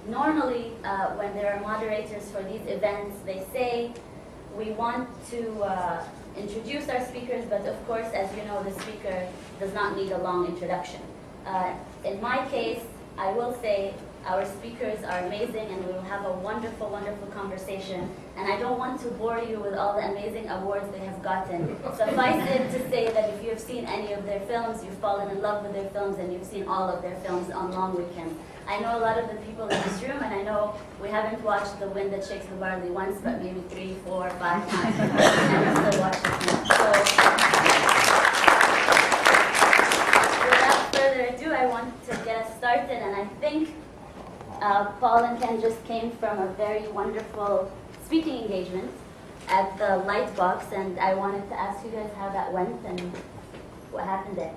normally, when there are moderators for these events, they say, we want to introduce our speakers, but of course, as you know, the speaker does not need a long introduction. In my case, I will say our speakers are amazing and we will have a wonderful, wonderful conversation. And I don't want to bore you with all the amazing awards they have gotten. Suffice it to say that if you have seen any of their films, you've fallen in love with their films and you've seen all of their films on long weekends. I know a lot of the people in this room, and I know we haven't watched The Wind That Shakes the Barley once, but maybe 3, 4, 5 times, and we still watch it. So, without further ado, I want to get us started, and I think Paul and Ken just came from a very wonderful speaking engagement at the Lightbox, and I wanted to ask you guys how that went and what happened there.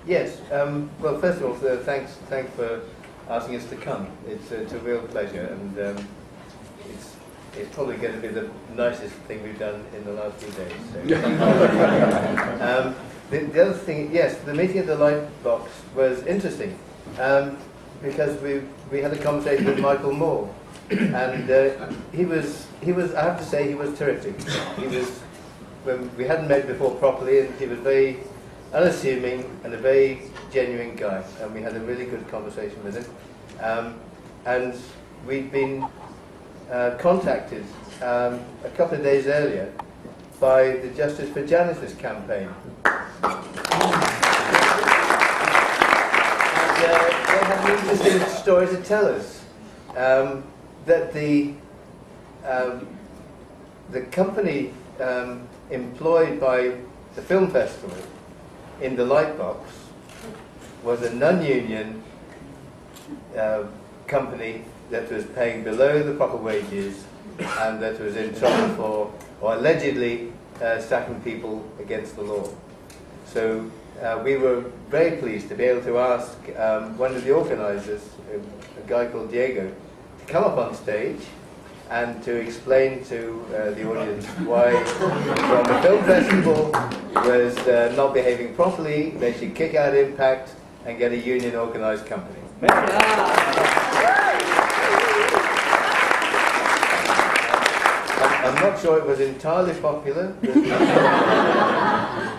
Yes. Well, first of all, thanks for asking us to come. It's a real pleasure, and it's probably going to be the nicest thing we've done in the last few days. So. The other thing, yes, the meeting at the Lightbox was interesting because we had a conversation with Michael Moore, and he was I have to say he was terrific. He was, when we hadn't met before properly, and he was very unassuming and a very genuine guy, and we had a really good conversation with him. And we'd been contacted a couple of days earlier by the Justice for Janices campaign. And they had an interesting story to tell us, that the company employed by the film festival in the Lightbox was a non-union company that was paying below the proper wages and that was in trouble for, or allegedly, stacking people against the law. So we were very pleased to be able to ask one of the organisers, a guy called Diego, to come up on stage and to explain to the audience why from the film festival was not behaving properly, they should kick out Impact and get a union organised company. I'm not sure it was entirely popular,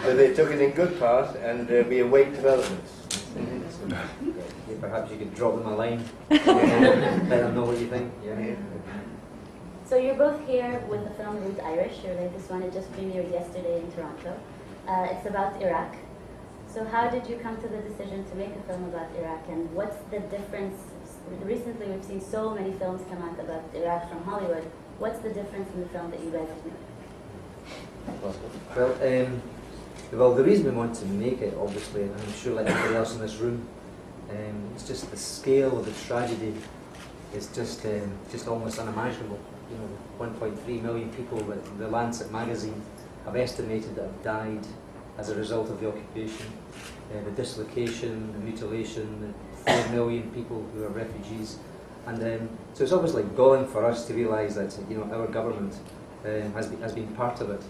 but they took it in good part, and we await developments. Perhaps you could drop them a line, let them know what you think. Yeah. So you're both here with the film Root Irish. Your latest one, it just premiered yesterday in Toronto. It's about Iraq. So how did you come to the decision to make a film about Iraq, and what's the difference? Recently we've seen so many films come out about Iraq from Hollywood. What's the difference in the film that you guys have made? Well, the reason we want to make it, obviously, and I'm sure like everybody else in this room, it's just the scale of the tragedy is just almost unimaginable. You know, 1.3 million people that the Lancet magazine have estimated that have died as a result of the occupation, the dislocation, the mutilation, the 4 million people who are refugees, and so it's obviously galling for us to realise that our government has been part of it.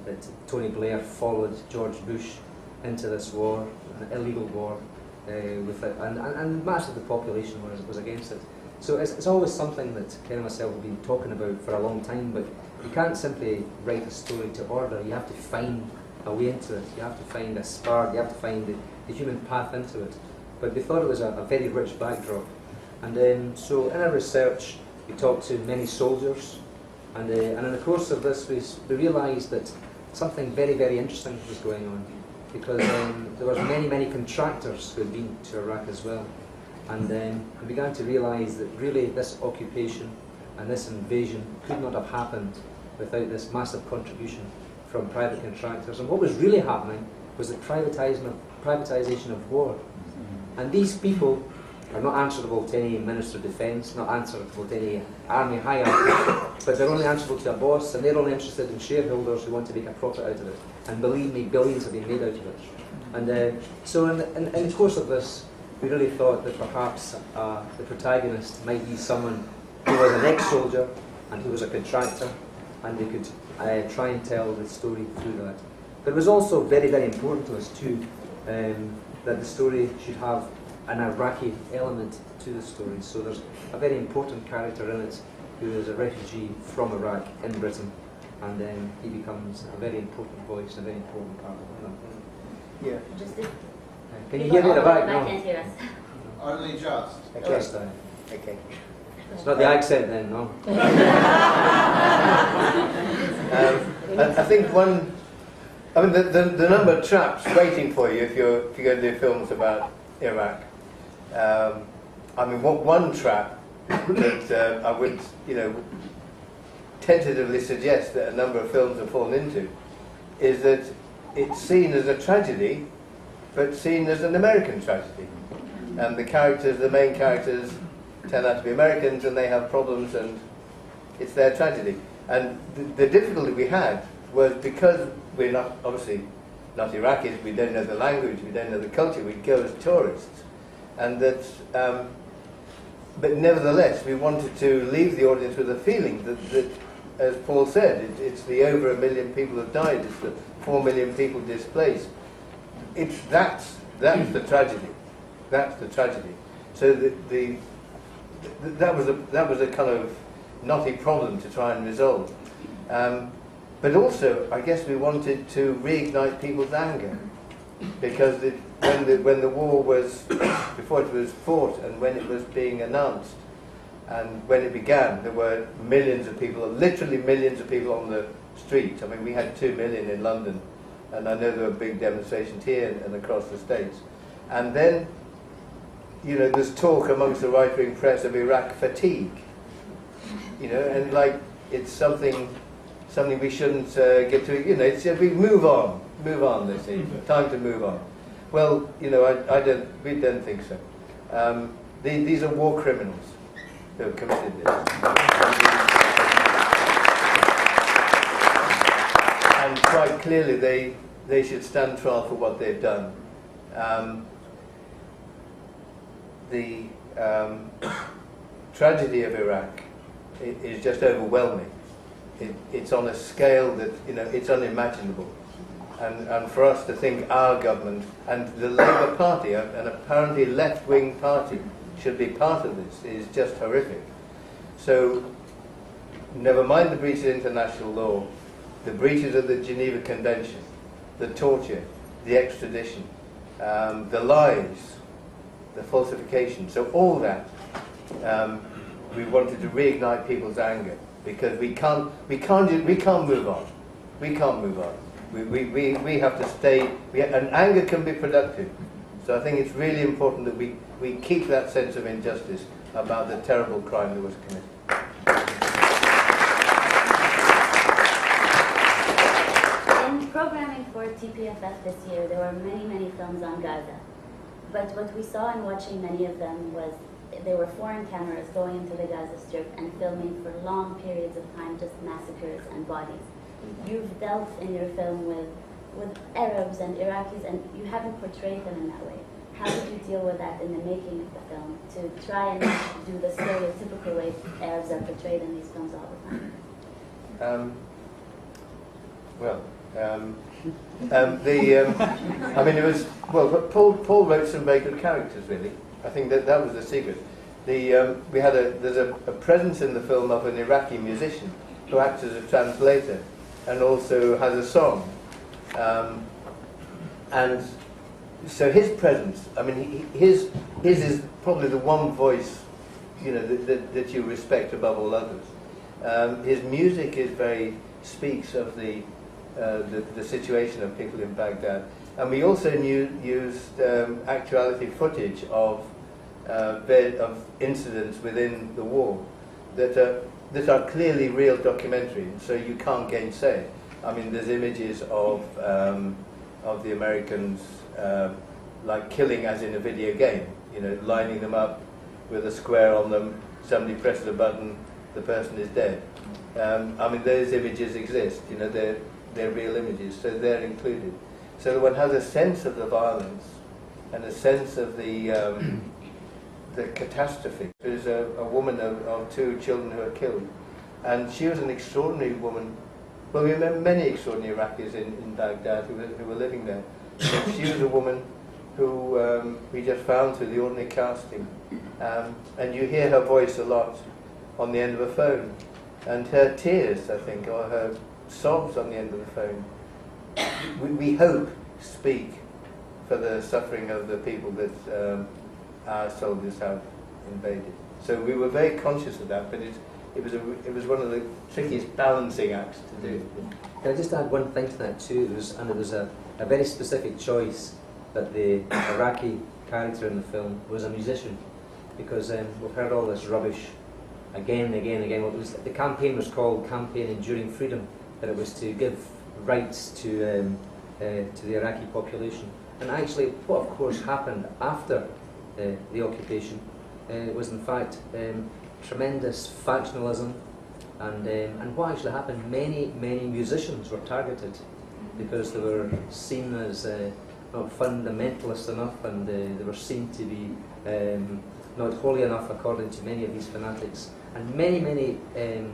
That Tony Blair followed George Bush into this war, an illegal war, with it, and much of the population was against it. So it's always something that Ken and myself have been talking about for a long time, but you can't simply write a story to order. You have to find a way into it. You have to find a spark. You have to find the human path into it. But we thought it was a very rich backdrop. And so in our research, we talked to many soldiers, and in the course of this, we realised that something very, very interesting was going on, because there were many contractors who had been to Iraq as well. And we began to realise that really this occupation and this invasion could not have happened without this massive contribution from private contractors. And what was really happening was the privatisation of war. And these people are not answerable to any Minister of Defence, not answerable to any army hierarchy, but they're only answerable to a boss, and they're only interested in shareholders who want to make a profit out of it. And believe me, billions have been made out of it. And so in the course of this, we really thought that perhaps the protagonist might be someone who was an ex-soldier and who was a contractor, and we could try and tell the story through that. But it was also very, very important to us too that the story should have an Iraqi element to the story. So there's a very important character in it who is a refugee from Iraq in Britain, and then he becomes a very important voice, a very important part of the film. Yeah. Just Can you hear me in the back? I No. can't hear us. Only just. Just, Okay. it's not the accent then, no? I think the number of traps waiting for you if you're going to do films about Iraq. One trap that I would, tentatively suggest that a number of films have fallen into is that it's seen as a tragedy, but seen as an American tragedy. And the main characters, turn out to be Americans, and they have problems, and it's their tragedy. And the difficulty we had was because we're obviously not Iraqis, we don't know the language, we don't know the culture, we go as tourists. And that, but nevertheless, we wanted to leave the audience with a feeling that as Paul said, it's the over 1 million people who have died, it's the 4 million people displaced. That's the tragedy. That's the tragedy. So that was a kind of knotty problem to try and resolve. But also, I guess we wanted to reignite people's anger, because when the war was, before it was fought and when it was being announced, and when it began, there were millions of people, literally millions of people on the street. I mean, we had 2 million in London, and I know there were big demonstrations here and across the States. And then, there's talk amongst the right-wing press of Iraq fatigue, and like it's something we shouldn't get to. It's we move on. They say, time to move on. Well, we don't think so. These are war criminals who have committed this, and quite clearly they should stand trial for what they've done. The tragedy of Iraq is just overwhelming. It's on a scale that it's unimaginable, and for us to think our government and the Labour Party, an apparently left-wing party, should be part of this is just horrific. So, never mind the breaches of international law, the breaches of the Geneva Convention, the torture, the extradition, the lies, the falsification. So all that, we wanted to reignite people's anger, because we can't move on. We can't move on. We have to stay. And anger can be productive. So I think it's really important that we keep that sense of injustice about the terrible crime that was committed. In programming for TPFF this year, there were many films on Gaza. But what we saw in watching many of them was they were foreign cameras going into the Gaza Strip and filming for long periods of time just massacres and bodies. You've dealt in your film with Arabs and Iraqis, and you haven't portrayed them in that way. How did you deal with that in the making of the film, to try and not do the stereotypical way Arabs are portrayed in these films all the time? It was Paul wrote some very good characters, really. I think that was the secret. There's a presence in the film of an Iraqi musician who acts as a translator and also has a song, and so his presence. His is probably the one voice, that you respect above all others. His music speaks of the situation of people in Baghdad, and we also used actuality footage of incidents within the war that are clearly real documentary, so you can't gainsay it. There's images of the Americans like killing as in a video game, lining them up with a square on them, somebody presses a button, the person is dead. Those images exist, they're real images, so they're included. So that one has a sense of the violence and a sense of the catastrophe. There's a woman of 2 children who are killed, and she was an extraordinary woman. Well, we remember many extraordinary Iraqis in Baghdad who were living there. But she was a woman who we just found through the ordinary casting. And you hear her voice a lot on the end of a phone. And her tears, I think, or her sobs on the end of the phone, we hope speak for the suffering of the people that our soldiers have invaded. So we were very conscious of that, but it was one of the trickiest balancing acts to do. Can I just add one thing to that too? It was a very specific choice that the Iraqi character in the film was a musician, because we've heard all this rubbish again and again and again. Well, the campaign was called Campaign Enduring Freedom, that it was to give rights to the Iraqi population. And actually, what of course happened after the occupation was in fact tremendous factionalism, and what actually happened, many musicians were targeted because they were seen as not fundamentalist enough, and they were seen to be not holy enough according to many of these fanatics. And many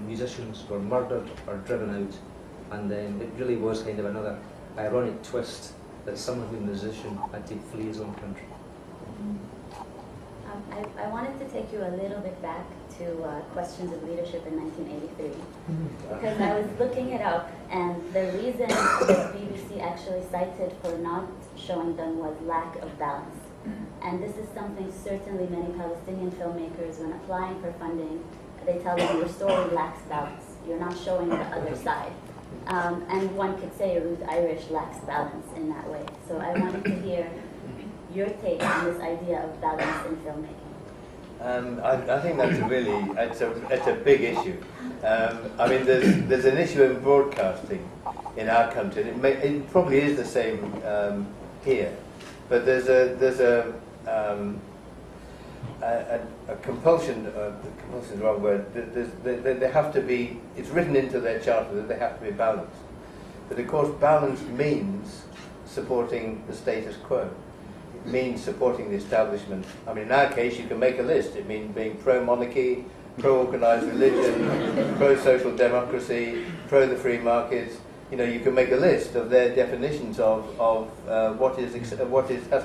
musicians were murdered or driven out, and it really was kind of another ironic twist that someone who's a musician had to flee his own country. I wanted to take you a little bit back to questions of leadership in 1983, because I was looking it up, and the reason the BBC actually cited for not showing them was lack of balance. And this is something certainly many Palestinian filmmakers, when applying for funding, they tell them your story lacks balance. You're not showing the other side. And one could say Ruth Irish lacks balance in that way. So I wanted to hear your take on this idea of balance in filmmaking. I think that's it's a big issue. I mean, there's an issue in broadcasting in our country. It probably is the same here, but there's a compulsion. Compulsion is the wrong word. They have to be. It's written into their charter that they have to be balanced. But of course, balance means supporting the status quo. It means supporting the establishment. I mean, in our case, you can make a list. It means being pro-monarchy, pro-organised religion, pro-social democracy, pro the free markets. You know, you can make a list of their definitions of what has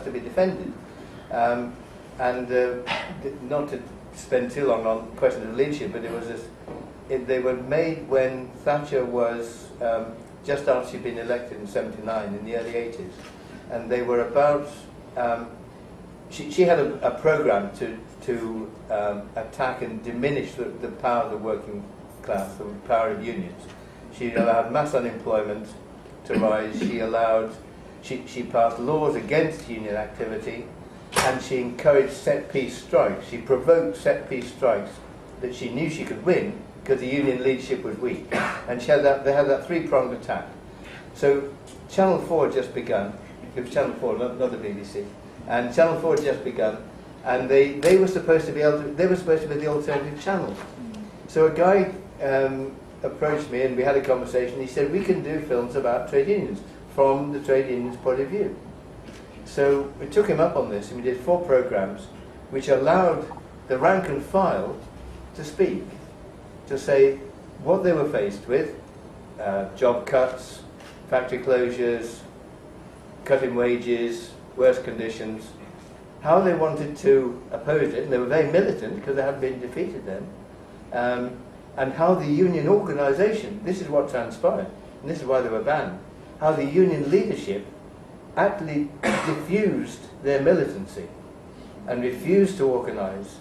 to be defended. And not to spend too long on questions of leadership, but they were made when Thatcher was just after she'd been elected in '79, in the early '80s, and they were about. She had a program to attack and diminish the power of the working class, the power of unions. She allowed mass unemployment to rise. She passed laws against union activity, and she encouraged set-piece strikes. She provoked set-piece strikes that she knew she could win because the union leadership was weak. And they had that three-pronged attack. So Channel 4 had just begun. It was Channel 4, not the BBC. And Channel 4 had just begun, and they were supposed to be the alternative channel. So a guy approached me, and we had a conversation. He said, we can do films about trade unions from the trade union's point of view. So we took him up on this, and we did 4 programs which allowed the rank and file to speak, to say what they were faced with, job cuts, factory closures, cutting wages, worse conditions, how they wanted to oppose it, and they were very militant because they hadn't been defeated then, and how the union organisation, this is what transpired, and this is why they were banned, how the union leadership actually diffused their militancy and refused to organise,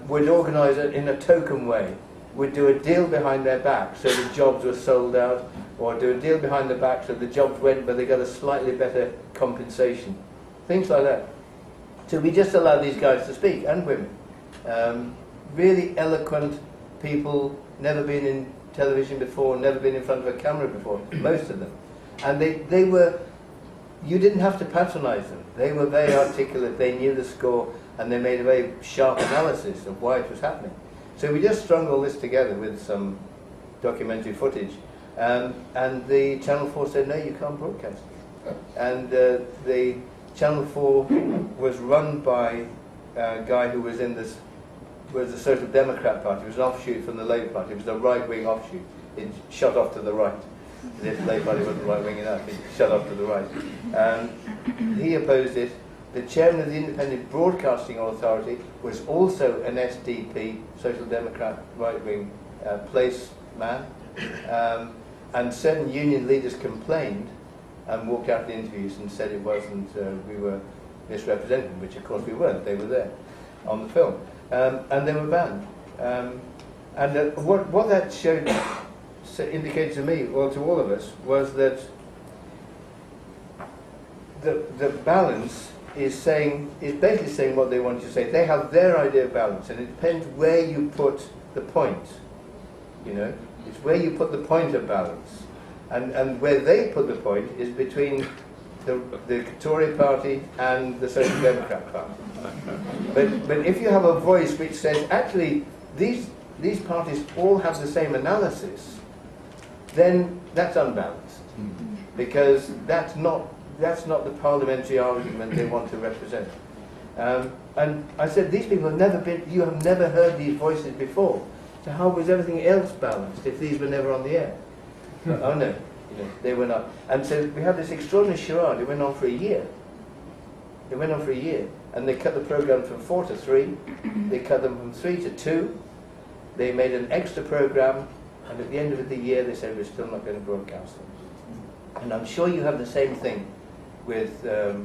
would organise it in a token way, would do a deal behind their back so the jobs were sold out, or do a deal behind the back so the jobs went but they got a slightly better compensation. Things like that. So we just allowed these guys to speak, and women. Really eloquent people, never been in television before, never been in front of a camera before, most of them. And they were, you didn't have to patronise them. They were very articulate, they knew the score, and they made a very sharp analysis of why it was happening. So we just strung all this together with some documentary footage, and the Channel 4 said, no, you can't broadcast. And the Channel 4 was run by a guy who was was the Social Democrat Party. It was an offshoot from the Labour Party. It was a right-wing offshoot. It shot off to the right. As if the Labour Party wasn't right-wing enough, it shot off to the right. He opposed it, The chairman of the Independent Broadcasting Authority was also an SDP, Social Democrat, right-wing placeman. And certain union leaders complained and walked out of the interviews and said it wasn't, we were misrepresented, which of course we weren't. They were there on the film. And they were banned. What that showed, indicated to me, well, to all of us, was that the balance is basically saying what they want to say. They have their idea of balance, and it depends where you put the point. You know, it's where you put the point of balance, and where they put the point is between the Tory party and the Social Democrat party. But if you have a voice which says actually these parties all have the same analysis, then that's unbalanced, because that's not the parliamentary argument they want to represent. And I said, these people you have never heard these voices before. So how was everything else balanced if these were never on the air? Oh no, they were not. And so we had this extraordinary charade. It went on for a year. And they cut the programme from 4 to 3. They cut them from 3 to 2. They made an extra programme, and at the end of the year they said we're still not going to broadcast them. And I'm sure you have the same thing with the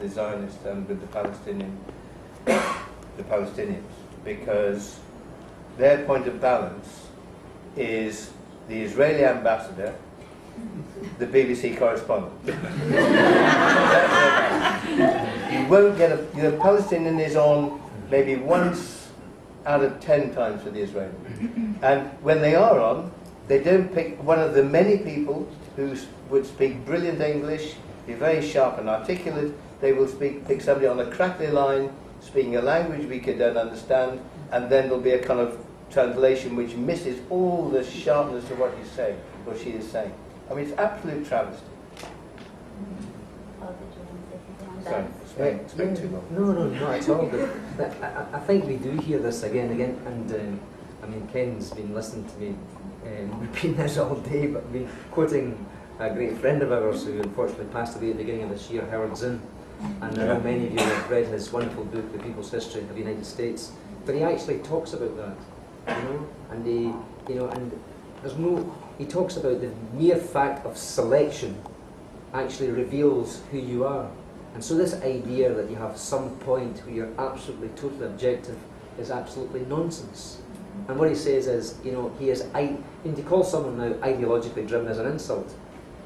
Zionists and with the Palestinians, because their point of balance is the Israeli ambassador, the BBC correspondent. You won't get the Palestinian is on maybe once out of 10 times for the Israeli. And when they are on, they don't pick one of the many people who would speak brilliant English, be very sharp and articulate. They will pick somebody on a crackly line, speaking a language we don't understand, and then there'll be a kind of translation which misses all the sharpness of what he's saying, or she is saying. I mean, it's absolute travesty. Sorry, spoke too long. No, not at all. But I think we do hear this again and again, and I mean, Ken's been listening to me. We've been there all day, but we've been quoting a great friend of ours who unfortunately passed away at the beginning of this year, Howard Zinn. And I know many of you have read his wonderful book, The People's History of the United States. But he actually talks about that, and he talks about the mere fact of selection actually reveals who you are. And so this idea that you have some point where you're absolutely, totally objective is absolutely nonsense. And what he says is, to call someone now ideologically driven as an insult,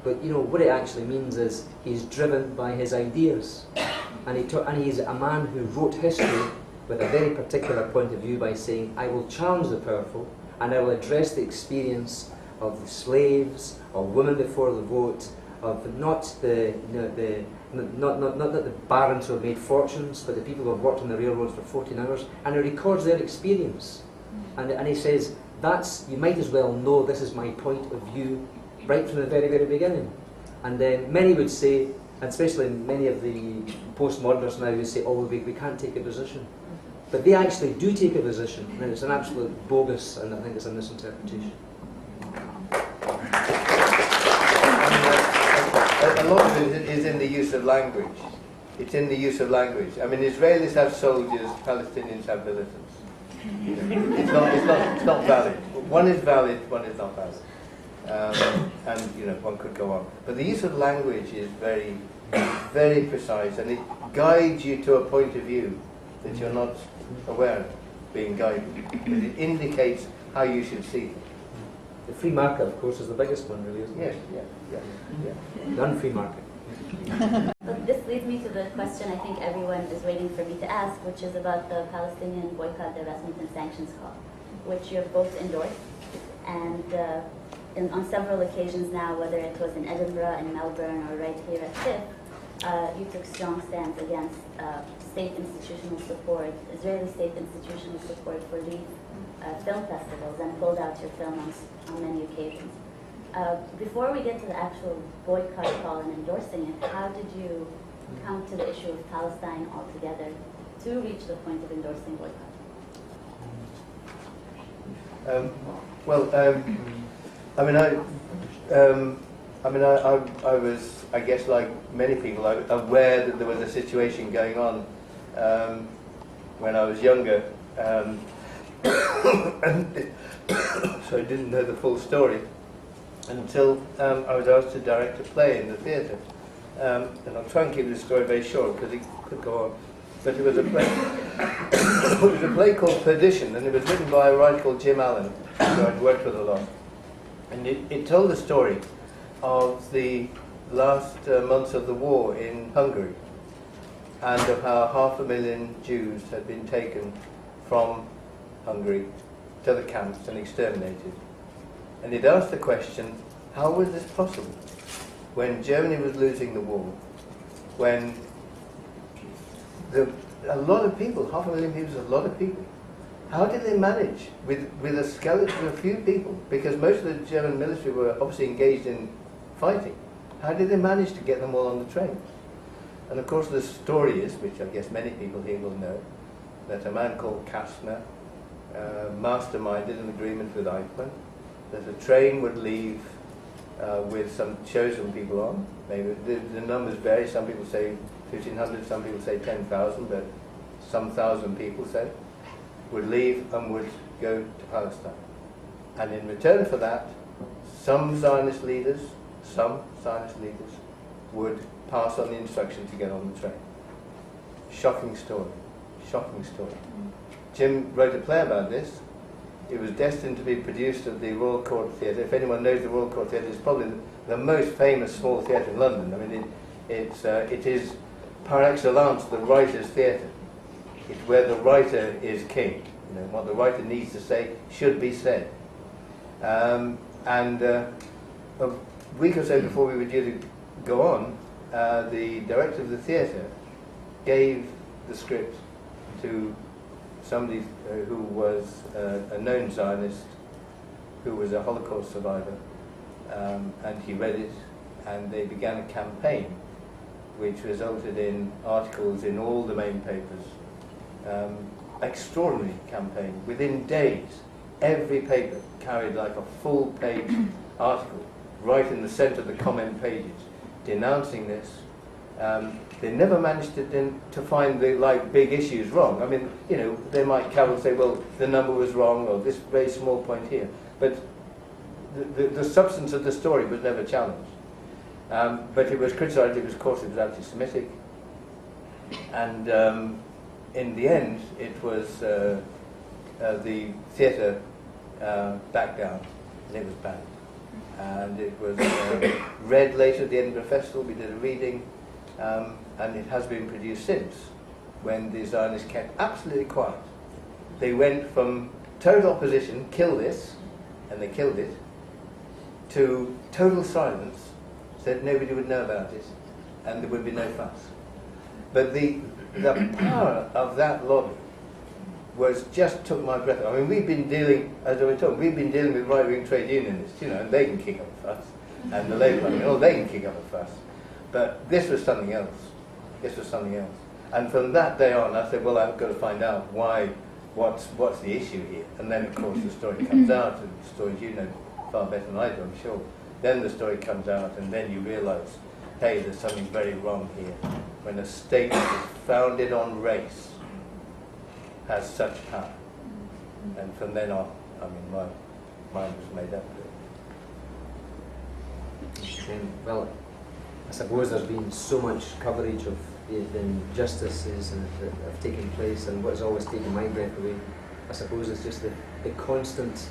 but what it actually means is he's driven by his ideas, and he's a man who wrote history with a very particular point of view by saying, I will challenge the powerful, and I will address the experience of the slaves, of women before the vote, of not the barons who have made fortunes, but the people who have worked on the railroads for 14 hours, and he records their experience. And he says, you might as well know this is my point of view right from the very, very beginning. And then many would say, and especially many of the postmodernists now would say, we can't take a position. But they actually do take a position, and it's an absolute bogus, and I think it's a misinterpretation. A lot of it is in the use of language. It's in the use of language. I mean, Israelis have soldiers, Palestinians have militants. It's not valid. One is valid, one is not valid. And one could go on. But the use of language is very, very precise, and it guides you to a point of view that you're not aware of being guided. But it indicates how you should see it. The free market, of course, is the biggest one, really, isn't it? Yes. The unfree market. But this leads me to the question I think everyone is waiting for me to ask, which is about the Palestinian boycott, divestment, and sanctions call, which you have both endorsed. And on several occasions now, whether it was in Edinburgh, in Melbourne, or right here at TIFF, you took strong stands against state institutional support, Israeli state institutional support for these film festivals, and pulled out your film on many occasions. Before we get to the actual boycott call and endorsing it, how did you come to the issue of Palestine altogether to reach the point of endorsing boycott? I mean, I was, I guess, like many people, aware that there was a situation going on when I was younger, and so I didn't know the full story until I was asked to direct a play in the theatre. And I'll try and keep this story very short because it could go on. But it was a play. It was a play called Perdition, and it was written by a writer called Jim Allen, who I'd worked with a lot. And it told the story of the last months of the war in Hungary, and of how 500,000 Jews had been taken from Hungary to the camps and exterminated. And it asked the question, how was this possible? When Germany was losing the war, when a lot of people, 500,000 people is a lot of people, how did they manage with a skeleton of a few people? Because most of the German military were obviously engaged in fighting. How did they manage to get them all on the train? And of course the story is, which I guess many people here will know, that a man called Kastner masterminded an agreement with Eichmann that a train would leave with some chosen people on. Maybe the numbers vary. Some people say 1,500, some people say 10,000, but some thousand people say, would leave and would go to Palestine. And in return for that, some Zionist leaders would pass on the instruction to get on the train. Shocking story. Shocking story. Jim wrote a play about this. It was destined to be produced at the Royal Court Theatre. If anyone knows the Royal Court Theatre, it's probably the most famous small theatre in London. I mean, it is par excellence the writer's theatre. It's where the writer is king. You know, what the writer needs to say should be said. And a week or so before we were due to go on, the director of the theatre gave the script to somebody who was a known Zionist, who was a Holocaust survivor, and he read it, and they began a campaign which resulted in articles in all the main papers. Extraordinary campaign. Within days, every paper carried like a full-page article right in the centre of the comment pages, denouncing this. They never managed to find the big issues wrong. I mean, you know, they might come and say, well, the number was wrong, or this very small point here. But the substance of the story was never challenged. But it was criticised. Of course, it was anti-Semitic. And in the end, it was the theatre backed down, and it was banned. And it was read later at the Edinburgh Festival. We did a reading. And it has been produced since, when the Zionists kept absolutely quiet. They went from total opposition, kill this, and they killed it, to total silence, said nobody would know about it, and there would be no fuss. But the power of that lobby just took my breath away. I mean, we've been dealing, as I was talking, we've been dealing with right-wing trade unionists, you know, and they can kick up a fuss, and the Labour Party, they can kick up a fuss. But this was something else. This was something else. And from that day on, I said, well, I've got to find out what's the issue here. And then, of course, the story comes out, and stories you know far better than I do, I'm sure. Then the story comes out, and then you realise, hey, there's something very wrong here. When a state that is founded on race has such power. And from then on, I mean, my mind was made up to it. Well, I suppose there's been so much coverage of the injustices that have taken place, and what has always taken my breath away, I suppose, is just the constant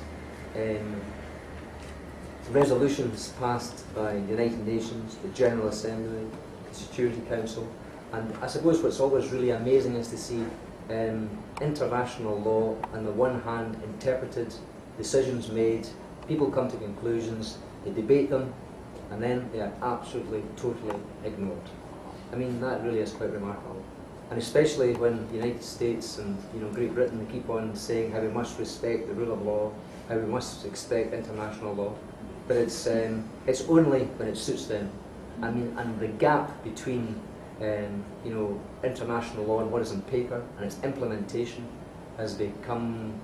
resolutions passed by the United Nations, the General Assembly, the Security Council, and I suppose what's always really amazing is to see international law on the one hand interpreted, decisions made, people come to conclusions, they debate them, and then they are absolutely, totally ignored. I mean, that really is quite remarkable. And especially when the United States and Great Britain keep on saying how we must respect the rule of law, how we must respect international law. But it's only when it suits them. I mean, and the gap between international law and what is on paper and its implementation has become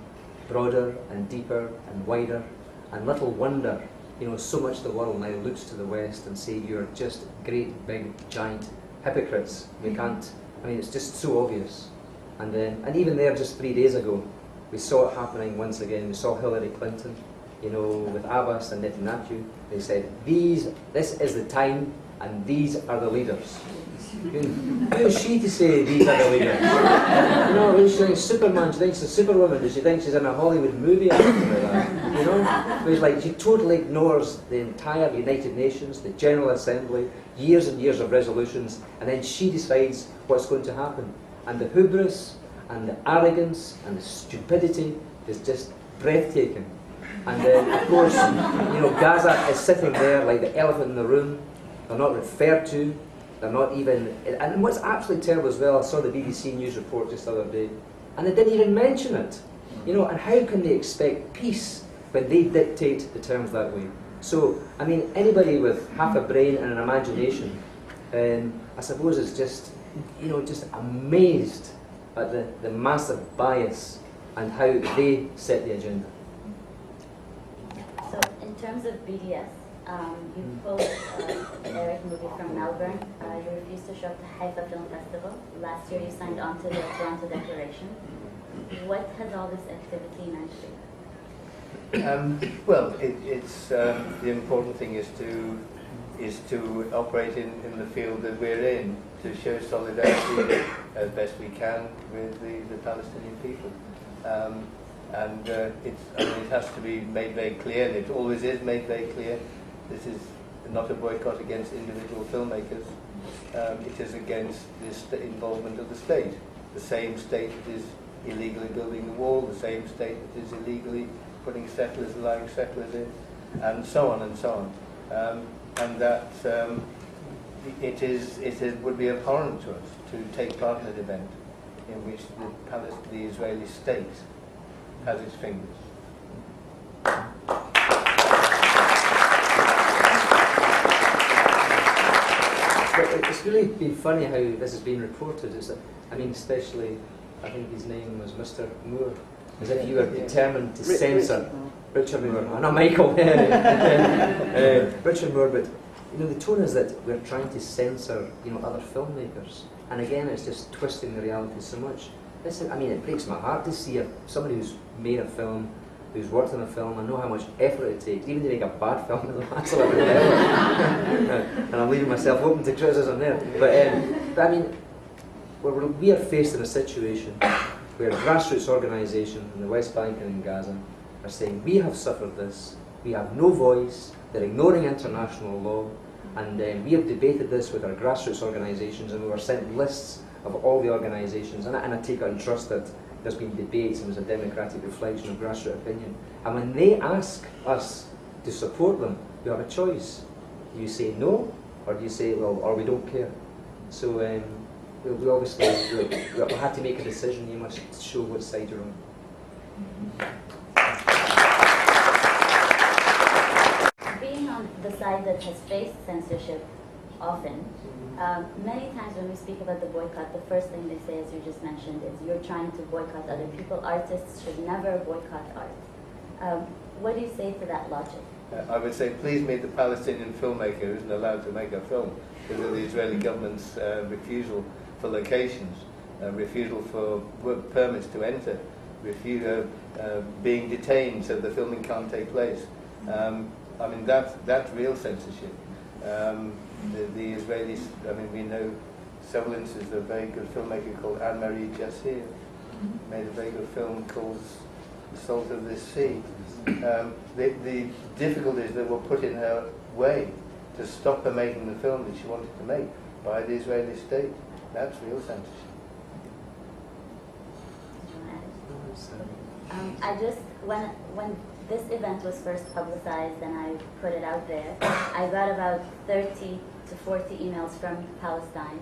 broader and deeper and wider. And little wonder, you know, so much of the world now looks to the West and say you're just great, big, giant hypocrites. We can't, I mean, it's just so obvious. And even there, just 3 days ago, we saw it happening once again. We saw Hillary Clinton, you know, with Abbas and Netanyahu. They said, this is the time, and these are the leaders. Who is she to say these are the leaders? You know, when she thinks Superman, she thinks she's Superwoman, does she think she's in a Hollywood movie or something like that? You know? It's like she totally ignores the entire United Nations, the General Assembly, years and years of resolutions, and then she decides what's going to happen. And the hubris and the arrogance and the stupidity is just breathtaking. And then, of course, you know, Gaza is sitting there like the elephant in the room. They're not referred to. They're not even... And what's absolutely terrible as well, I saw the BBC News report just the other day, and they didn't even mention it. You know, and how can they expect peace when they dictate the terms that way? So, I mean, anybody with half a brain and an imagination, I suppose is just, you know, just amazed at the massive bias and how they set the agenda. So, in terms of BDS, you pulled an Eric movie from Melbourne. You refused to show up to Haifa Film Festival. Last year you signed on to the Toronto Declaration. What has all this activity meant to you? Well, it's the important thing is to operate in the field that we're in, to show solidarity as best we can with the Palestinian people. It has to be made very clear, and it always is made very clear. This is not a boycott against individual filmmakers. It is against the involvement of the state. The same state that is illegally building the wall, the same state that is illegally putting settlers, allowing settlers in, and so on and so on. And that it would be abhorrent to us to take part in an event in which the Israeli state has its fingers. It's really been funny how this has been reported. I mean, especially, I think his name was Mr. Moore, as if you were determined to censor Richard Moore, not Michael, Richard Moore. But you know, the tone is that we're trying to censor, you know, other filmmakers, and again, it's just twisting the reality so much. Listen, I mean, it breaks my heart to see somebody who's made a film, who's worked on a film. I know how much effort it takes, even to make a bad film in the last 11 hours. And I'm leaving myself open to criticism there. But I mean, we are faced in a situation where grassroots organisations in the West Bank and in Gaza are saying, we have suffered this, we have no voice, they're ignoring international law, and we have debated this with our grassroots organisations, and we were sent lists of all the organisations, and I take it and trust that there's been debates and there's a democratic reflection of grassroots opinion. And when they ask us to support them, we have a choice. Do you say no, or do you say, well, or we don't care? So we obviously we'll have to make a decision. You must show what side you're on. Being on the side that has faced censorship often, many times when we speak about the boycott, the first thing they say, as you just mentioned, is you're trying to boycott other people. Artists should never boycott art. What do you say to that logic? I would say, please meet the Palestinian filmmaker who isn't allowed to make a film because of the Israeli government's refusal for locations, refusal for work permits to enter, being detained so the filming can't take place. I mean, that's real censorship. The Israelis, I mean, we know several instances of a very good filmmaker called Anne-Marie Jassir, made a very good film called The Salt of the Sea. The difficulties that were put in her way to stop her making the film that she wanted to make by the Israeli state, that's real censorship. I just, when this event was first publicized and I put it out there, I got about 30 to 40 emails from Palestine,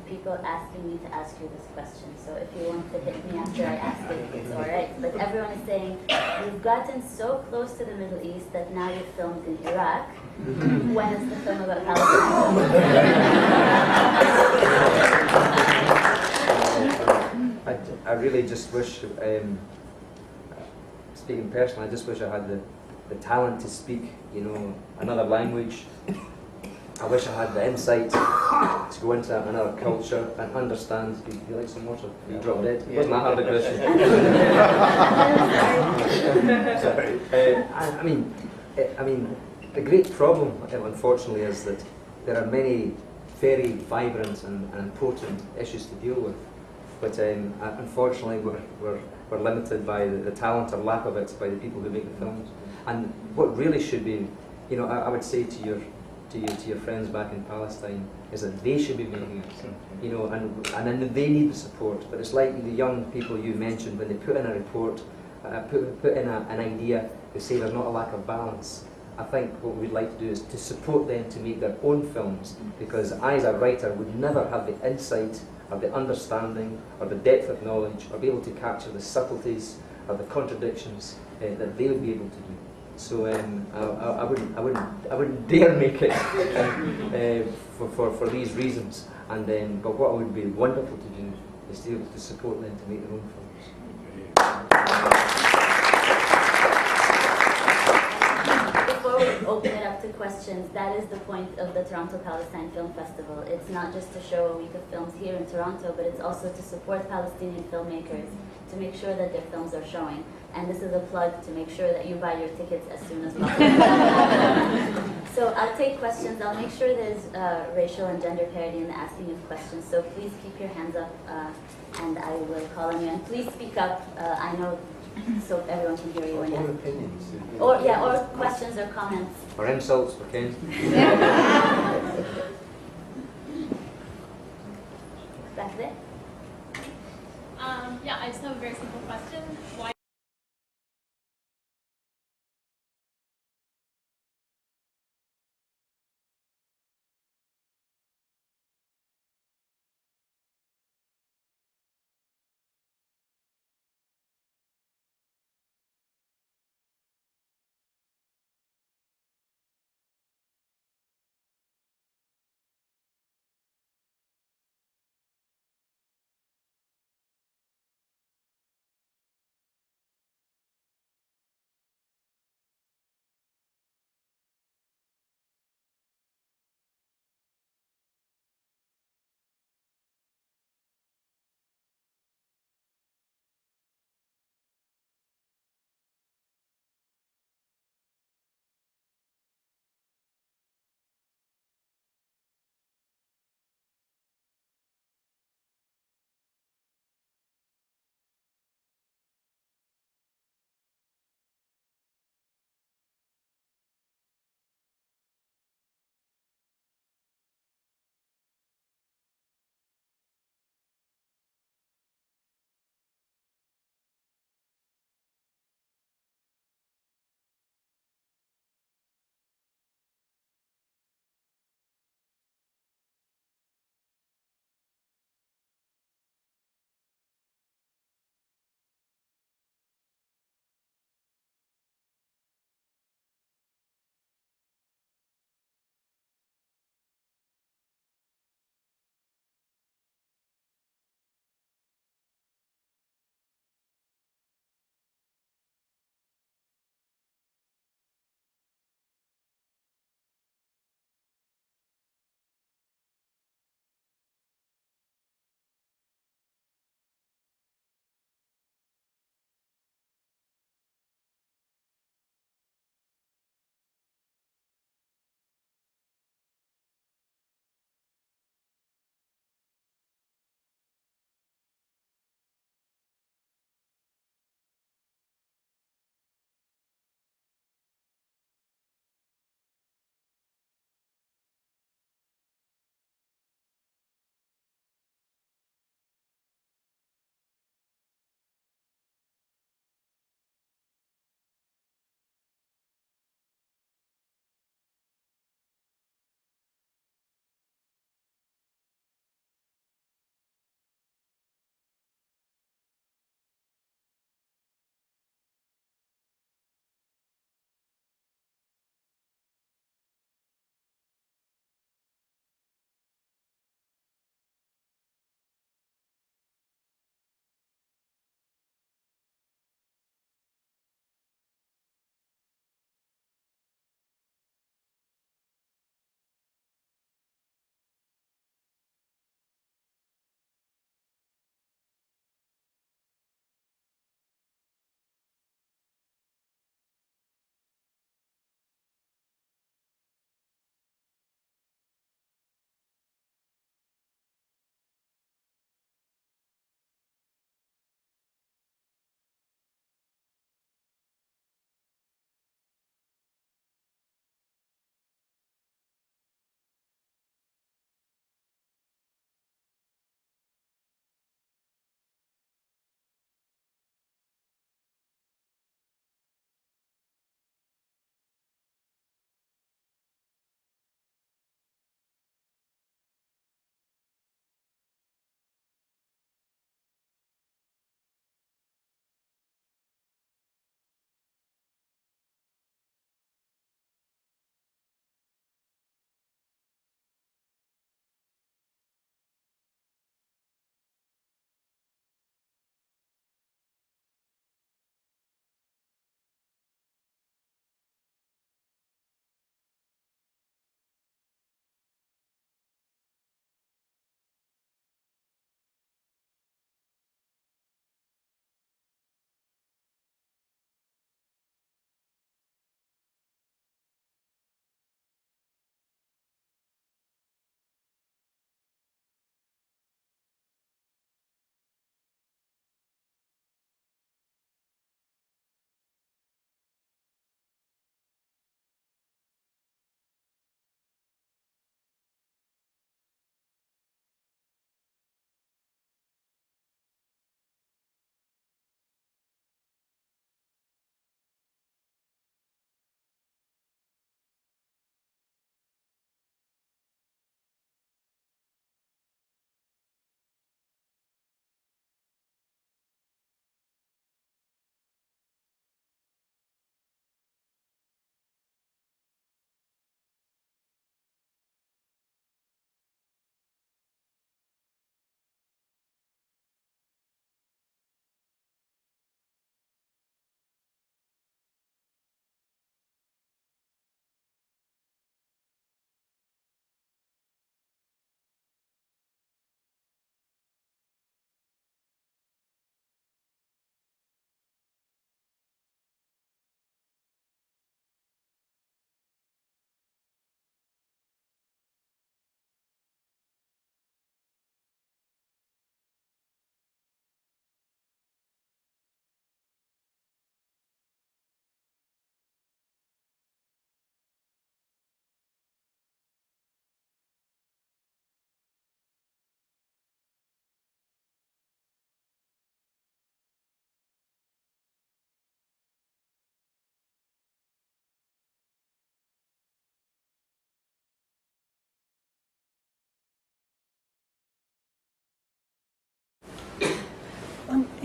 people asking me to ask you this question. So if you want to hit me after I ask it, it's all right. But everyone is saying, you've gotten so close to the Middle East that now you've filmed in Iraq. When is the film about Palestine? I really just wish, speaking personally, I just wish I had the the talent to speak, you know, another language. I wish I had the insight to go into another culture and understand. Do you like some water? You dropped dead. Yeah. Wasn't that hard a question? I mean, the great problem, unfortunately, is that there are many very vibrant and important issues to deal with, but unfortunately, we're limited by the talent or lack of it by the people who make the films. And what really should be, you know, I would say to your friends back in Palestine is that they should be making it, you know, and then they need the support. But it's like the young people you mentioned, when they put in a report, put in an idea, they say there's not a lack of balance. I think what we'd like to do is to support them to make their own films, because I, as a writer, would never have the insight or the understanding or the depth of knowledge or be able to capture the subtleties or the contradictions that they would be able to do. So I wouldn't dare make it for these reasons. And but what would be wonderful to do is to be able to support them to make their own films. Before we open it up to questions, that is the point of the Toronto Palestine Film Festival. It's not just to show a week of films here in Toronto, but it's also to support Palestinian filmmakers, to make sure that their films are showing. And this is a plug to make sure that you buy your tickets as soon as possible. So I'll take questions. I'll make sure there's racial and gender parity in the asking of questions. So please keep your hands up, and I will call on you. And please speak up. I know, so everyone can hear you. When Or opinions. or questions or comments. Or insults for Ken. Back there. Yeah, I just have a very simple question. Why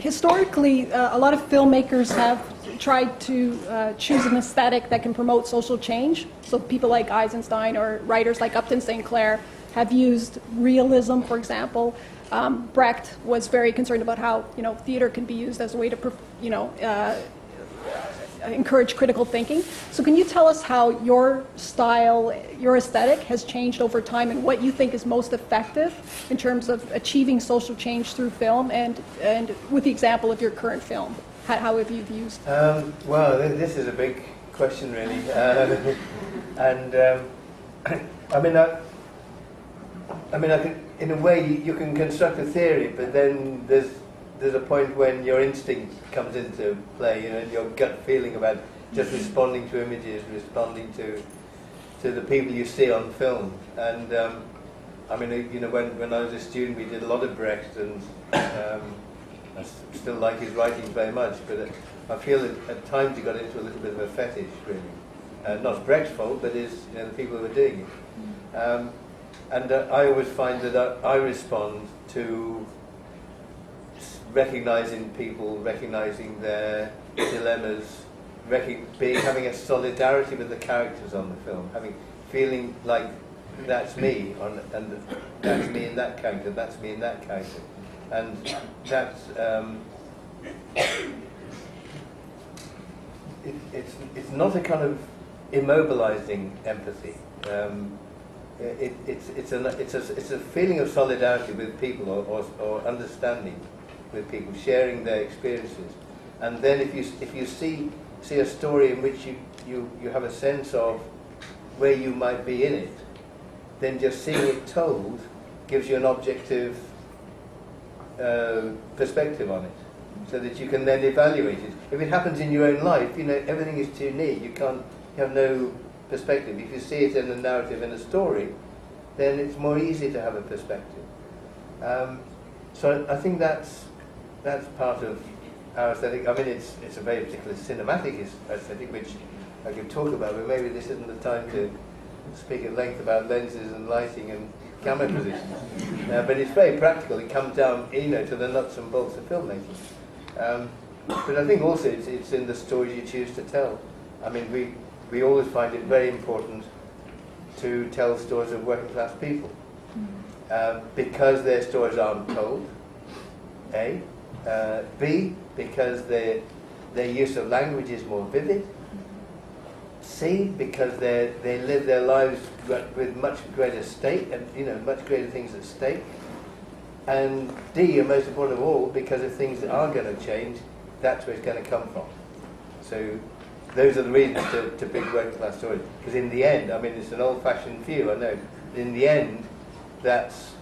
historically, a lot of filmmakers have tried to choose an aesthetic that can promote social change. So people like Eisenstein or writers like Upton St. Clair have used realism, for example. Brecht was very concerned about how theater can be used as a way to encourage critical thinking. So can you tell us how your style, your aesthetic has changed over time and what you think is most effective in terms of achieving social change through film, and with the example of your current film, how have you used? Well, this is a big question, really. I mean, in a way, you can construct a theory, but then there's a point when your instinct comes into play, and your gut feeling about just responding to images, responding to the people you see on film. And when I was a student, we did a lot of Brecht, and I still like his writings very much. But I feel that at times he got into a little bit of a fetish, really. Not Brecht's fault, but the people who were doing it. And I always find that I respond to recognizing people, recognizing their dilemmas, having a solidarity with the characters on the film, feeling like that's me, and that's me in that character, that's me in that character, and that's it's not a kind of immobilizing empathy. It's a feeling of solidarity with people, or understanding with people, sharing their experiences. And then if you see a story in which you have a sense of where you might be in it, then just seeing it told gives you an objective perspective on it, so that you can then evaluate it. If it happens in your own life, everything is too neat. You have no perspective. If you see it in a narrative, in a story, then it's more easy to have a perspective. So I think that's part of our aesthetic. I mean, it's a very particular cinematic aesthetic, which I could talk about, but maybe this isn't the time to speak at length about lenses and lighting and camera positions. But it's very practical. It comes down, to the nuts and bolts of filmmaking. But I think also it's in the stories you choose to tell. I mean, we always find it very important to tell stories of working class people, because their stories aren't told, A. B, because their use of language is more vivid. C, because they live their lives with much greater stake, and much greater things at stake. And D, and most important of all, because of things that are going to change, that's where it's going to come from. So those are the reasons to pick working class stories. Because in the end, I mean, it's an old-fashioned view, I know. In the end, that's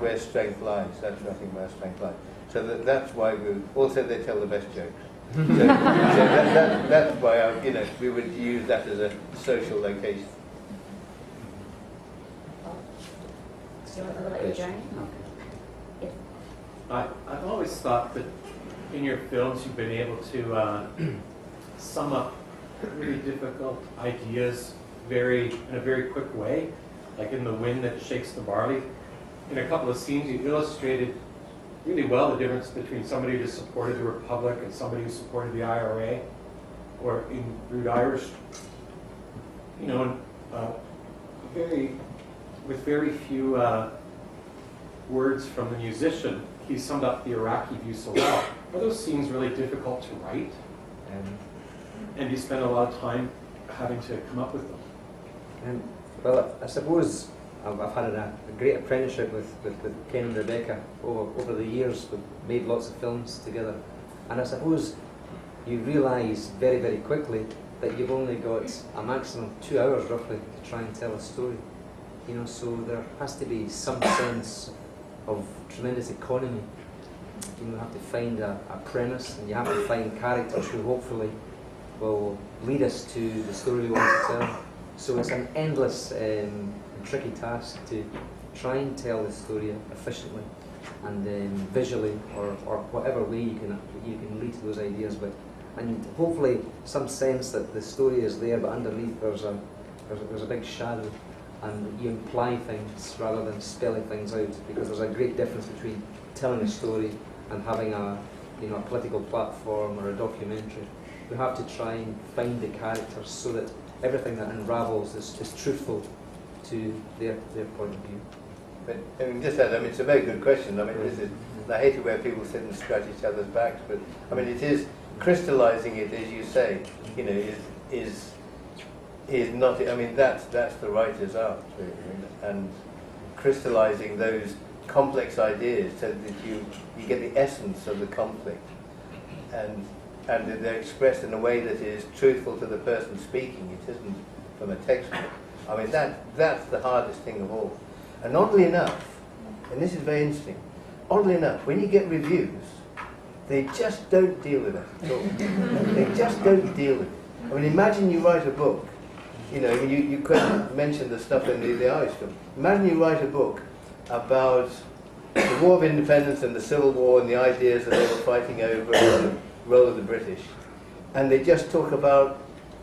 where strength lies. That's where I think where strength lies. So that's why they tell the best jokes. So that's why we would use that as a social location. Do you want to talk about your journey? Yes. I've always thought that in your films you've been able to sum up really difficult ideas in a very quick way, like in The Wind That Shakes the Barley. In a couple of scenes you illustrated really well the difference between somebody who just supported the Republic and somebody who supported the IRA, or in Rude Irish, with very few words from the musician, he summed up the Iraqi view so well. Are those scenes really difficult to write? And you spend a lot of time having to come up with them? Well, I suppose I've had a great apprenticeship with Ken and Rebecca over the years. We've made lots of films together. And I suppose you realise very, very quickly that you've only got a maximum of 2 hours roughly to try and tell a story. So there has to be some sense of tremendous economy. You have to find a premise, and you have to find characters who hopefully will lead us to the story we want to tell. So it's an endless and tricky task to try and tell the story efficiently and visually, or whatever way you can lead to those ideas with, and hopefully some sense that the story is there, but underneath there's a big shadow, and you imply things rather than spelling things out, because there's a great difference between telling a story and having a you know, a political platform or a documentary, we have to try and find the characters so that everything that unravels is truthful to their point of view. But I mean, just that, I mean, it's a very good question. I mean, this is, I hate it where people sit and scratch each other's backs, but I mean, it is crystallizing it, as you say, you know, is not, I mean, that's the writer's art, really, and crystallizing those complex ideas so that you get the essence of the conflict, and they're expressed in a way that is truthful to the person speaking. It isn't from a textbook. I mean, that's the hardest thing of all. And oddly enough, and this is very interesting, oddly enough, when you get reviews, they just don't deal with that at all. They just don't deal with it. I mean, imagine you write a book, you know, you could mention the stuff in the Irish film. Imagine you write a book about the War of Independence and the Civil War and the ideas that they were fighting over and the role of the British. And they just talk about,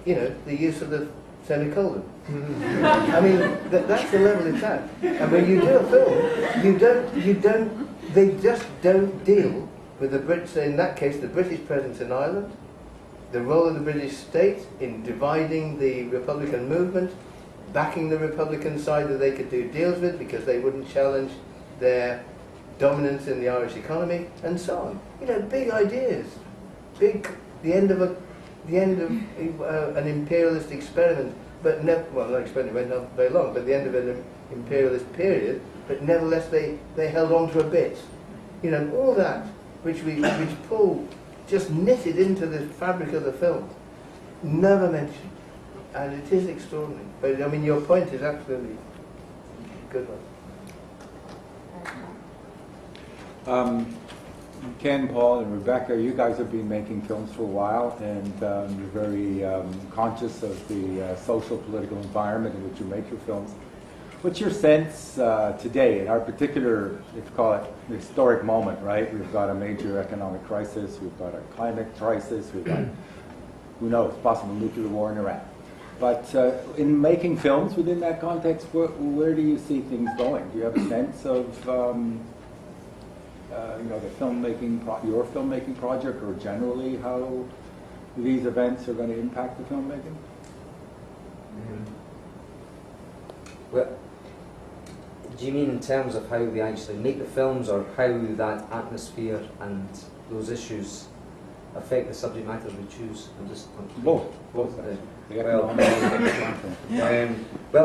you know, the use of the semicolon. I mean, that's the level it's at. And when you do a film, they just don't deal with the Brits, in that case, the British presence in Ireland, the role of the British state in dividing the Republican movement, backing the Republican side that they could do deals with because they wouldn't challenge their dominance in the Irish economy, and so on. You know, big ideas, the end of an imperialist experiment, but well, not experiment went on very long, but the end of an imperialist period. But nevertheless, they held on to a bit. You know, all that which Paul just knitted into the fabric of the film, never mentioned, and it is extraordinary. But I mean, your point is absolutely a good one. Ken, Paul, and Rebecca, you guys have been making films for a while, and you're very conscious of the social, political environment in which you make your films. What's your sense today, in our particular, let's call it, historic moment, right? We've got a major economic crisis, we've got a climate crisis, we've got, who knows, possible nuclear war in Iraq. But in making films within that context, where do you see things going? Do you have a sense of you know, your filmmaking project, or generally how these events are going to impact the filmmaking? Well, do you mean in terms of how we actually make the films, or how that atmosphere and those issues affect the subject matters we choose? Both. Well,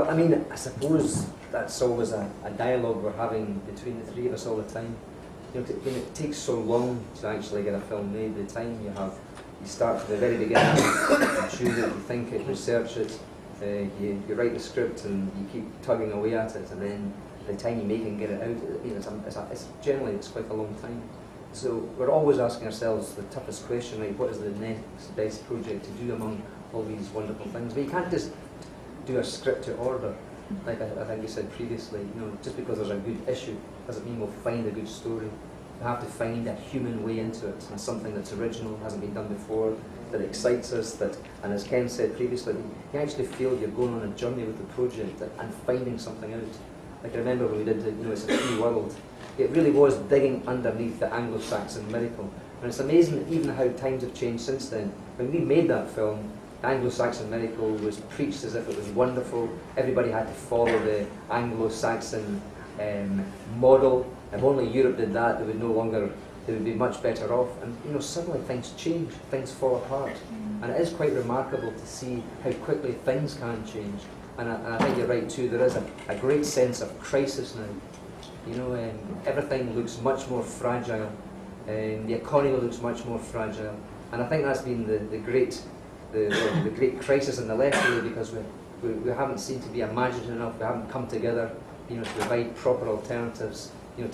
I mean, I suppose that's always a dialogue we're having between the three of us all the time. You know, when it takes so long to actually get a film made, the time you start from the very beginning, you choose it, you think it, research it, you write the script and you keep tugging away at it, and then the time you make and get it out, you know, it's generally quite a long time. So we're always asking ourselves the toughest question, right? What is the next best project to do among all these wonderful things? But you can't just do a script to order, like I think you said previously. You know, just because there's a good issue doesn't mean we'll find a good story. We have to find a human way into it, and something that's original, hasn't been done before, that excites us, and as Ken said previously, you actually feel you're going on a journey with the project and finding something out. Like I remember when we did the, you know, It's a Free World, it really was digging underneath the Anglo-Saxon miracle. And it's amazing even how times have changed since then. When we made that film, the Anglo-Saxon miracle was preached as if it was wonderful. Everybody had to follow the Anglo-Saxon model. If only Europe did that, they would be much better off. And you know, suddenly things change, things fall apart. And it is quite remarkable to see how quickly things can change. And I think you're right too, there is a great sense of crisis now. You know, everything looks much more fragile. The economy looks much more fragile. And I think that's been the great crisis in the left, really, because we haven't seemed to be imaginative enough, we haven't come together, you know, to provide proper alternatives, you know,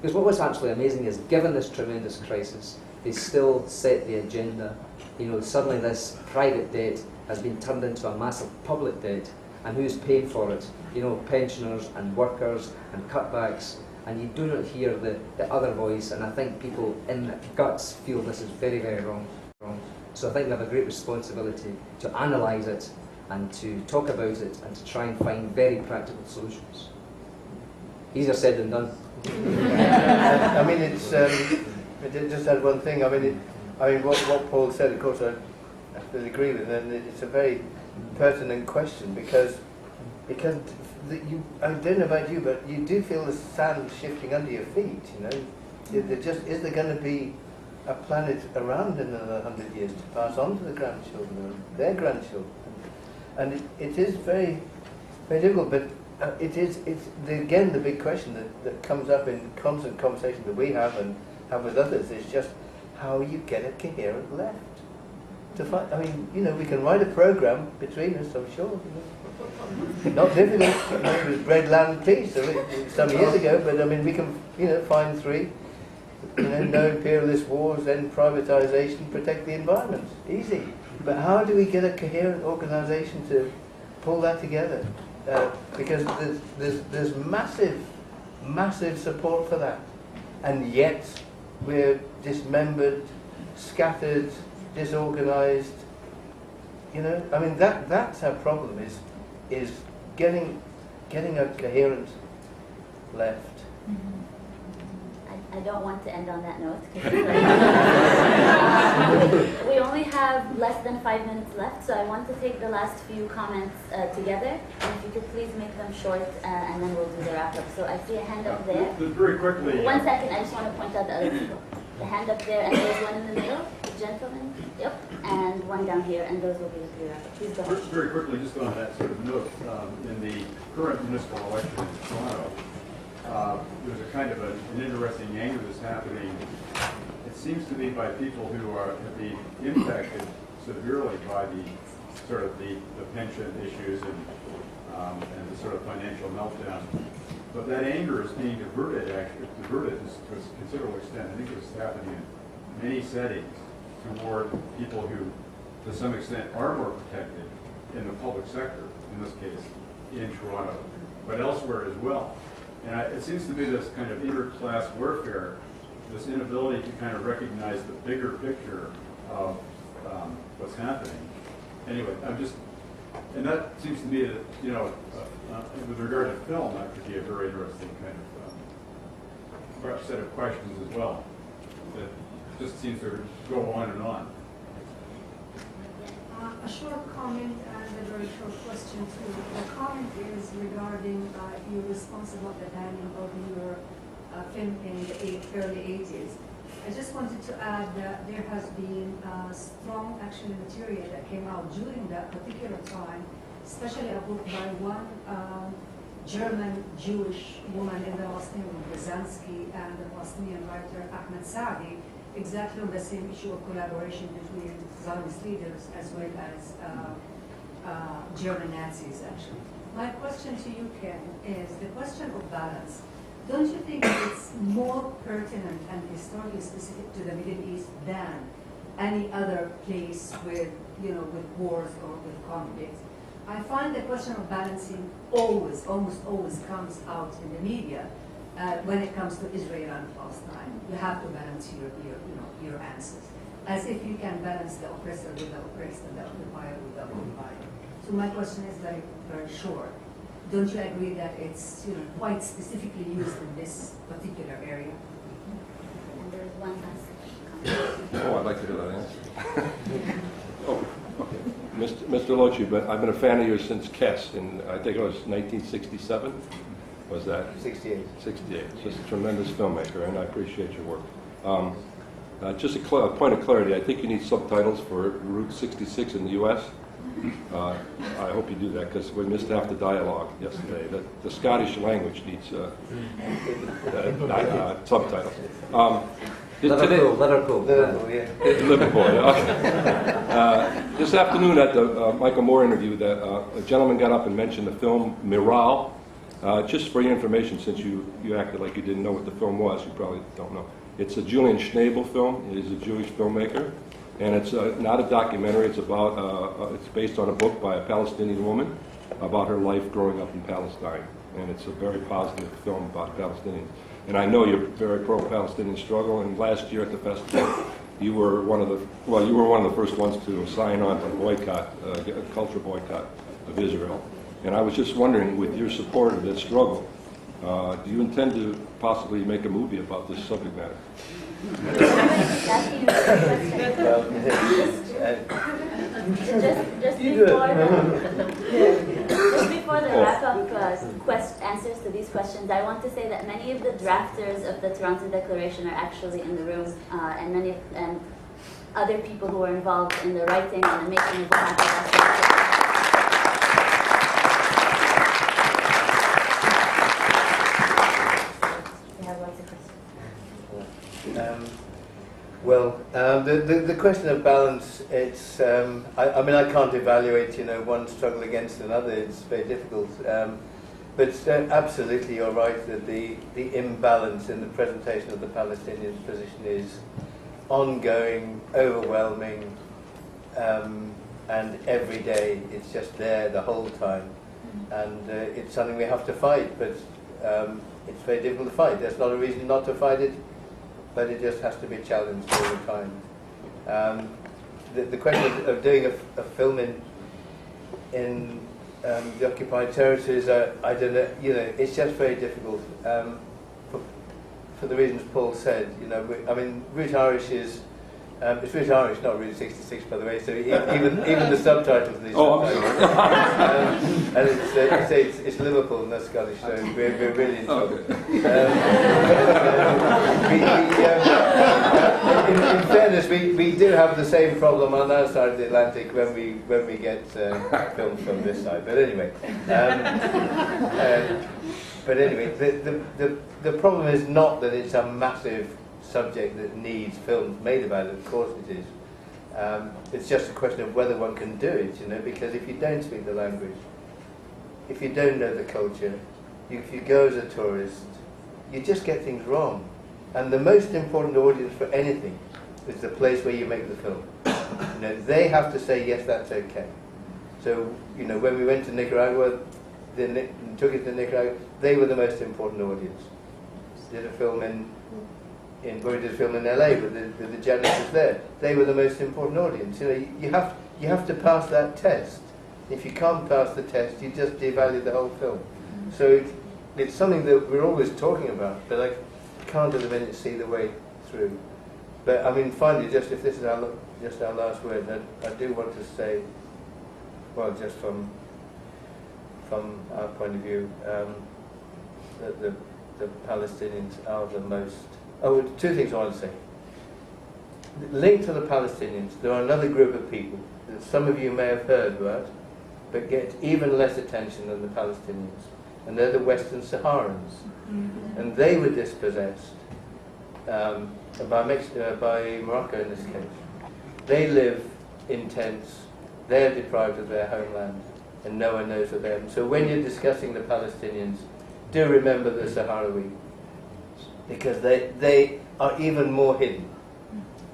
because what was actually amazing is, given this tremendous crisis, they still set the agenda. You know, suddenly this private debt has been turned into a massive public debt, and who's paying for it? You know, pensioners and workers and cutbacks, and you do not hear the other voice, and I think people in their guts feel this is very, very wrong. So I think we have a great responsibility to analyse it and to talk about it and to try and find very practical solutions. Easier said than done. I mean, it's just add one thing. I mean, what Paul said, of course, I absolutely agree with, and it's a very pertinent question because I don't know about you, but you do feel the sand shifting under your feet. You know, is there going to be a planet around in another 100 years to pass on to the grandchildren or their grandchildren? And it is very, very difficult, but it's again the big question that comes up in constant conversation that we have and have with others is just how you get a coherent left. To find, I mean, you know, we can write a program between us, I'm sure. You know. Not difficult. You know, it was bread, land, peace some years ago, but I mean, we can, you know, find three. You know, no imperialist wars, end privatization, protect the environment. Easy. But how do we get a coherent organisation to pull that together? Because there's massive support for that, and yet we're dismembered, scattered, disorganised. You know, I mean that's our problem is getting a coherent left. I don't want to end on that note. We only have less than 5 minutes left, so I want to take the last few comments together. And if you could please make them short, and then we'll do the wrap up. So I see a hand up there. Just very quickly. 1 second, I just want to point out the other people. The hand up there, and there's one in the middle, the gentleman. Yep, and one down here, and those will be the three wrap up. Please go ahead. Very quickly, just on that sort of note, in the current municipal election in Toronto, there's a kind of an interesting angle that's happening. It seems to be by people who have been impacted severely by the sort of the pension issues and the sort of financial meltdown. But that anger is being diverted to a considerable extent. I think it's happening in many settings toward people who, to some extent, are more protected in the public sector, in this case, in Toronto, but elsewhere as well. And it seems to be this kind of inter-class warfare, this inability to kind of recognize the bigger picture of what's happening. Anyway, and that seems to be, you know, with regard to film, that could be a very interesting kind of set of questions as well. That just seems to go on and on. A short comment and a very short question too. The comment is regarding your response about the banning of your film in the early 80s. I just wanted to add that there has been strong action material that came out during that particular time, especially a book by one German Jewish woman in the Palestinian, Brzezinski, and the Palestinian writer Ahmed Saadi, exactly on the same issue of collaboration between Zionist leaders as well as German Nazis, actually. My question to you, Ken, is the question of balance. Don't you think it's more pertinent and historically specific to the Middle East than any other place with, you know, with wars or with conflicts? I find the question of balancing almost always comes out in the media when it comes to Israel and Palestine. You have to balance your answers, as if you can balance the oppressor with the oppressed and the occupier with the occupied. So my question is very, very short. Don't you agree that it's, you know, quite specifically used in this particular area? And there's one last comment. Oh, I'd like to hear that answer. Oh, okay. Mr. Loach, I've been a fan of yours since Kess, in I think it was 1967. Was that? 68. 68. Just a tremendous filmmaker, and I appreciate your work. Just a point of clarity, I think you need subtitles for Route 66 in the U.S. I hope you do that, because we missed half the dialogue yesterday. The Scottish language needs subtitles. Liverpool. This afternoon at the Michael Moore interview, a gentleman got up and mentioned the film Miral. Just for your information, since you acted like you didn't know what the film was, you probably don't know. It's a Julian Schnabel film. He is a Jewish filmmaker, and it's not a documentary. It's about it's based on a book by a Palestinian woman about her life growing up in Palestine, and it's a very positive film about Palestinians. And I know you're very pro-Palestinian struggle. And last year at the festival, you were one of the first ones to sign on to boycott, a cultural boycott of Israel. And I was just wondering, with your support of this struggle, do you intend to possibly make a movie about this subject matter? Asking you a question. Just before the wrap-up answers to these questions, I want to say that many of the drafters of the Toronto Declaration are actually in the room, and other people who are involved in the writing and the making of the Declaration. We have lots of questions. The question of balance, it's, I mean, I can't evaluate, one struggle against another, it's very difficult. But absolutely you're right that the imbalance in the presentation of the Palestinian position is ongoing, overwhelming, and every day it's just there the whole time. And it's something we have to fight, but it's very difficult to fight. There's not a reason not to fight it, but it just has to be challenged all the time. The question of doing a film in the occupied territories, I don't know, it's just very difficult for the reasons Paul said. I mean, Root Irish is, it's Root Irish, not Route 66, by the way, so even the subtitles need subtitles. And it's Liverpool, not Scottish, so we're really in trouble. In fairness, we do have the same problem on our side of the Atlantic when we get films from this side. But anyway, the problem is not that it's a massive subject that needs films made about it. Of course it is. It's just a question of whether one can do it, because if you don't speak the language, if you don't know the culture, if you go as a tourist, you just get things wrong. And the most important audience for anything is the place where you make the film. They have to say, yes, that's okay. So, when we went to Nicaragua, took it to Nicaragua, they were the most important audience. Did a film we did a film in LA with the journalists there. They were the most important audience. You have to pass that test. If you can't pass the test, you just devalue the whole film. So it's something that we're always talking about, but I can't at the minute see the way through. But I mean, finally, just if this is our last word, I do want to say, well, just from our point of view, that the Palestinians are the most. Oh, two things I want to say. Linked to the Palestinians, there are another group of people that some of you may have heard about, but get even less attention than the Palestinians, and they're the Western Saharans. And they were dispossessed by Morocco in this case. They live in tents, they're deprived of their homeland, and no one knows of them. So when you're discussing the Palestinians, do remember the Sahrawi, because they are even more hidden,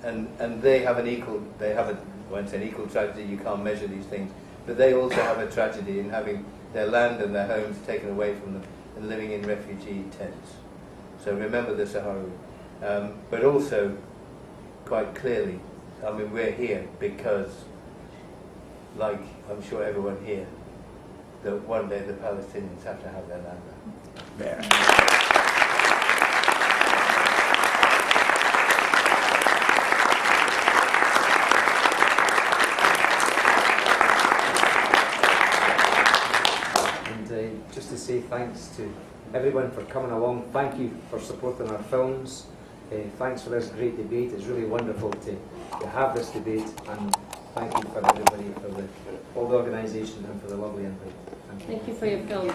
and they have I won't say an equal tragedy, you can't measure these things, but they also have a tragedy in having their land and their homes taken away from them and living in refugee tents. So remember the Sahrawi. But also, quite clearly, I mean, we're here because, like I'm sure everyone here, that one day the Palestinians have to have their land back. Yeah. Just to say thanks to everyone for coming along. Thank you for supporting our films. Thanks for this great debate. It's really wonderful to have this debate, and thank you for everybody, for all the organisation and for the lovely input. Thank you for your film.